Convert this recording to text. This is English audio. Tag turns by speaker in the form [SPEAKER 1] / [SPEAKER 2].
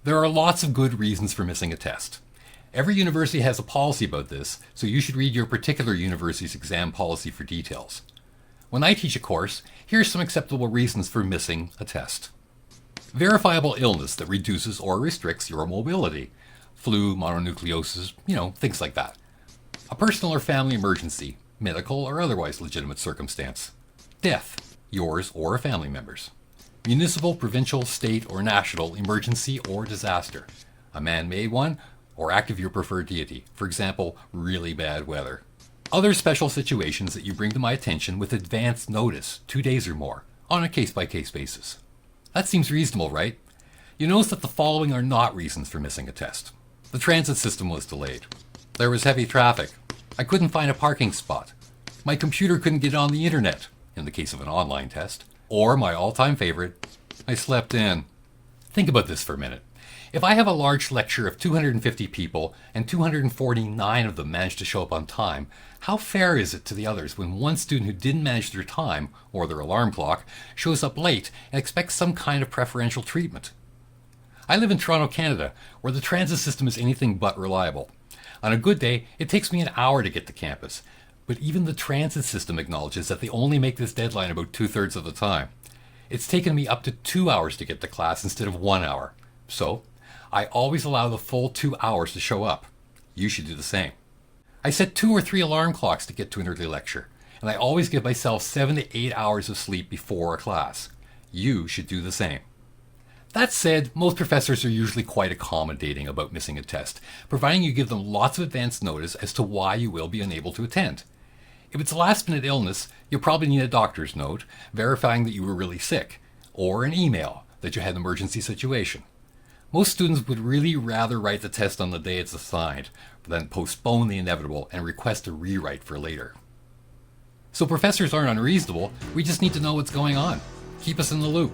[SPEAKER 1] There are lots of good reasons for missing a test. Every university has a policy about this, so you should read your particular university's exam policy for details. When I teach a course, here's some acceptable reasons for missing a test. Verifiable illness that reduces or restricts your mobility. Flu, mononucleosis, things like that. A personal or family emergency, medical or otherwise legitimate circumstance. Death, yours or a family member's. Municipal, provincial, state, or national emergency or disaster. A man-made one, or act of your preferred deity. For example, really bad weather. Other special situations that you bring to my attention with advance notice, 2 days or more, on a case-by-case basis. That seems reasonable, right? You notice that the following are not reasons for missing a test. The transit system was delayed. There was heavy traffic. I couldn't find a parking spot. My computer couldn't get on the internet, in the case of an online test. Or, my all-time favorite, I slept in. Think about this for a minute. If I have a large lecture of 250 people and 249 of them manage to show up on time, how fair is it to the others when one student who didn't manage their time, or their alarm clock, shows up late and expects some kind of preferential treatment? I live in Toronto, Canada, where the transit system is anything but reliable. On a good day, it takes me an hour to get to campus, but even the transit system acknowledges that they only make this deadline about 2/3 of the time. It's taken me up to 2 hours to get to class instead of 1 hour. So, I always allow the full 2 hours to show up. You should do the same. I set 2 or 3 alarm clocks to get to an early lecture, and I always give myself 7 to 8 hours of sleep before a class. You should do the same. That said, most professors are usually quite accommodating about missing a test, providing you give them lots of advance notice as to why you will be unable to attend. If it's a last-minute illness, you'll probably need a doctor's note verifying that you were really sick, or an email that you had an emergency situation. Most students would really rather write the test on the day it's assigned than postpone the inevitable and request a rewrite for later. So professors aren't unreasonable, we just need to know what's going on. Keep us in the loop.